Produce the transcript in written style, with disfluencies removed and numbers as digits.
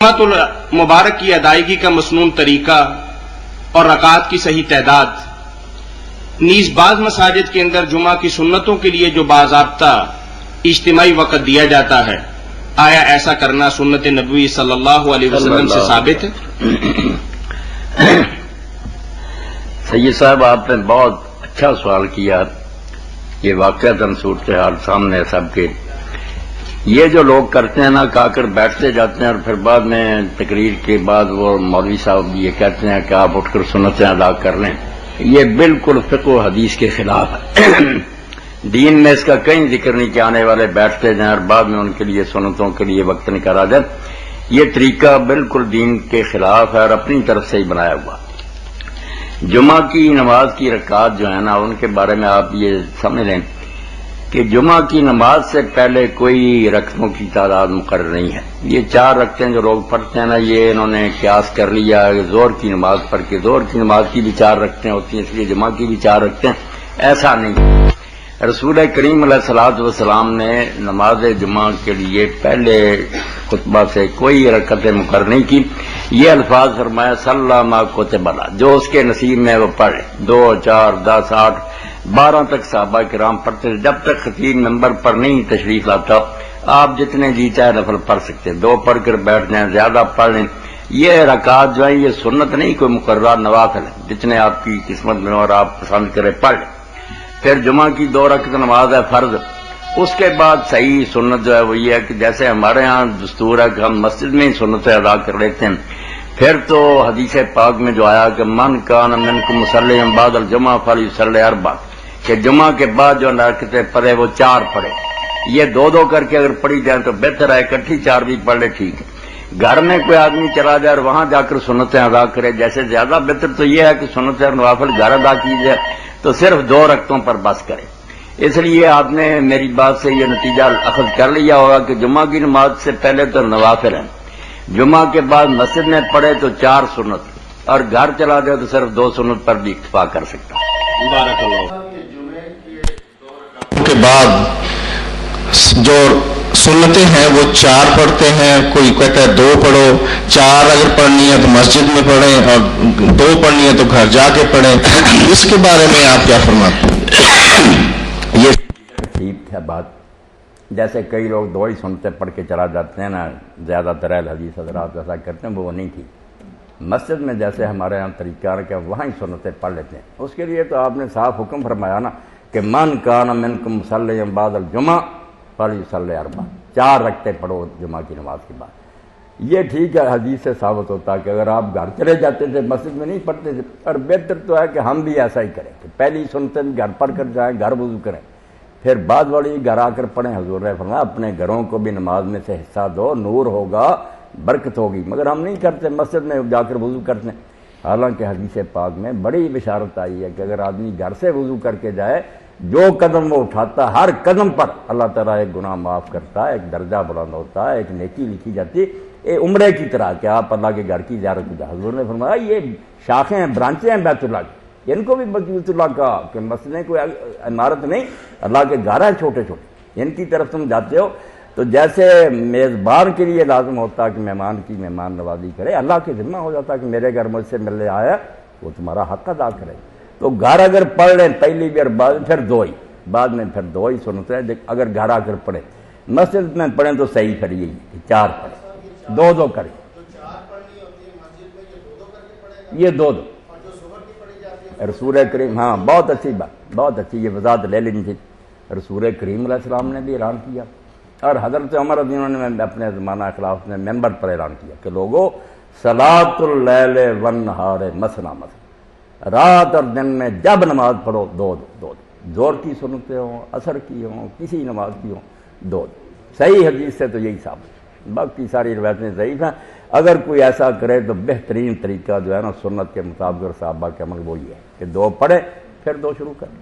जुमातुल मुबारक की अदायगी का मसनून तरीका और रकात की सही तादाद। नीज बाज मसाजिद के अंदर जुमा की सुन्नतों के लिए जो बाज़ाब्ता इज्तिमाई वक़्त दिया जाता है, आया ऐसा करना सुन्नत नबवी सल्लल्लाहु अलैहि वसल्लम से साबित है? सैयद साहब, आपने बहुत अच्छा सवाल किया। ये वाक़अतन सूरत हाल सामने है सबके। ये जो लोग करते हैं ना, खाकर बैठते जाते हैं और फिर बाद में तकरीर के बाद वो मौलवी साहब ये कहते हैं कि आप उठकर सुन्नतें अदा कर लें, ये बिल्कुल फ़िक़्ह व हदीस के खिलाफ है। दीन में इसका कहीं जिक्र नहीं कि आने वाले बैठते जाएं और बाद में उनके लिए सुन्नतों के लिए वक्त निकाला जाए। ये तरीका बिल्कुल दीन के खिलाफ है और अपनी तरफ से ही बनाया हुआ। जुमा की नमाज की रकात जो है ना, उनके बारे में आप ये समझ लें कि जुमा की नमाज से पहले कोई रकतों की तादाद मुकर्रर नहीं है। ये 4 रकतें जो लोग पढ़ते हैं ना, ये इन्होंने क्यास कर लिया जोर की नमाज पढ़ के। जोर की नमाज की भी 4 रकतें होती हैं, इसलिए जुमा की भी 4 रकतें। ऐसा नहीं। रसूल करीम अलैहिस्सलातु वस्सलाम ने नमाज जुमा के लिए पहले खुतबा से कोई रकतें मुकर्रर नहीं की। ये अल्फाज फरमाया सल्ला मा कुतिबा, जो उसके नसीब में वो पढ़े। 2, 4, 10, 8, 12 तक सहाबा किराम पढ़ते थे। जब तक खतीब मेंबर पर नहीं तशरीफ लाता, आप जितने जी चाहे नफल पढ़ सकते हैं। 2 पढ़ कर बैठ जाएं, ज्यादा पढ़ लें। ये रकात जो है, ये सुन्नत नहीं, कोई मुकर्रर नवाफिल है, जितने आपकी किस्मत में और आप पसंद करें पढ़ लें। फिर जुमा की 2 रकत नमाज है फर्ज। उसके बाद सही सुन्नत जो है वो ये है कि जैसे हमारे यहाँ दस्तूर है कि हम मस्जिद में ही सुन्नतें अदा कर लेते हैं। फिर तो हदीस पाक में जो आया कि मन कान मिनकुम मुसल्लियन बादल जुमा फलयुसल्लि अर्बा, कि जुमा के बाद जो रकतें पढ़े वो 4 पढ़े। ये 2-2 करके अगर पढ़ी जाए तो बेहतर है, इकट्ठी 4 भी पढ़ ले, ठीक है। घर में कोई आदमी चला जाए और वहां जाकर सुन्नतें अदा करे, जैसे ज्यादा बेहतर तो यह है कि सुन्नतें नवाफिल घर अदा की जाए, तो सिर्फ 2 रकतों पर बस करे। इसलिए आपने मेरी बात से यह नतीजा अखज़ कर लिया होगा कि जुमा की नमाज से पहले तो नवाफिल है, जुमा के बाद मस्जिद में पढ़े तो 4 सुन्नत, और घर चला जाए तो सिर्फ 2 सुन्नत पर भी इक्तफा कर सकता है। के बाद जो सुन्नतें हैं वो 4 पढ़ते हैं, कोई कहता है 2 पढ़ो। 4 अगर पढ़नी है तो मस्जिद में पढ़ें और 2 पढ़नी है तो घर जाके पढ़ें। इसके बारे में आप क्या फरमाते हैं? ये ठीक है बात। जैसे कई लोग 2 ही सुन्नतें पढ़ के चला जाते हैं ना, ज्यादातर हदीस हज़रात ऐसा करते हैं, वो नहीं ठीक। मस्जिद में जैसे हमारे यहाँ तरीका है कि वहाँ ही सुन्नतें पढ़ लेते हैं। उसके लिए तो आपने साफ हुक्म फरमाया ना कि मन कान मिनकुम मुसल्लियन बादल जुमा फलयुसल्लि अर्बा, 4 रकतें पढ़ो जुमा की नमाज के बाद। ये ठीक है, हदीस से साबित होता है कि अगर आप घर चले जाते थे, मस्जिद में नहीं पढ़ते थे। और बेहतर तो है कि हम भी ऐसा ही करें कि पहली सुन्नतें भी घर पढ़ कर जाएं, घर वुज़ू करें, फिर बाद वाली घर आकर पढ़ें। हुज़ूर ने फरमाया अपने घरों को भी नमाज में से हिस्सा दो, नूर होगा, बरकत होगी। मगर हम नहीं करते, मस्जिद में जाकर वुज़ू करते हैं। हालांकि हदीस पाक में बड़ी बिशारत आई है कि अगर आदमी घर से वुज़ू करके जाए, जो कदम वो उठाता, हर कदम पर अल्लाह ताला एक गुनाह माफ करता है, एक दर्जा बुलंद होता है, एक नेकी लिखी जाती है। ये उम्रे की तरह कि आप अल्लाह के घर की ज़ियारत की। हुज़ूर ने फरमाया ये शाखें हैं, ब्रांचें हैं बैतुल्लाह की, इनको भी बैतुल्लाह का कि मस्जिदें कोई इमारत नहीं, अल्लाह के घर हैं छोटे छोटे, इनकी तरफ तुम जाते हो। तो जैसे मेज़बान के लिए लाजम होता है कि मेहमान की मेहमान नवाजी करे, अल्लाह के जिम्मा हो जाता है कि मेरे घर मुझसे मिलने आया, वो तुम्हारा हक अदा करे। तो घर अगर पढ़ लें पहली बार, बाद फिर 2 ही, बाद में फिर 2 ही सुनते हैं। अगर घर आकर पढ़े, मस्जिद में पढ़ें तो सही, फिर यही 4 पढ़े, 2-2 करें। ये 2-2 रसूल करीम, हाँ बहुत अच्छी बात, बहुत अच्छी, ये वजाहत ले लेनी थी। रसूल करीम अलैहिस्सलाम ने भी ऐलान किया और हज़रत उमर रज़ियल्लाहु अन्हु ने अपने ज़माना खिलाफ में मेंबर पर ऐलान किया कि लोगों सलातुल लैल वन नहार मसना मसना, रात और दिन में जब नमाज पढ़ो 2-2, जोर की सुनते हो, असर की हो, किसी नमाज की हो, 2। सही हदीस से तो यही साबित। बाकी सारी रिवायतें ज़ईफ़ हैं। अगर कोई ऐसा करे तो बेहतरीन तरीका जो है ना सुन्नत के मुताबिक और सहाबा के अमल वो ही है कि 2 पढ़े फिर 2 शुरू करें।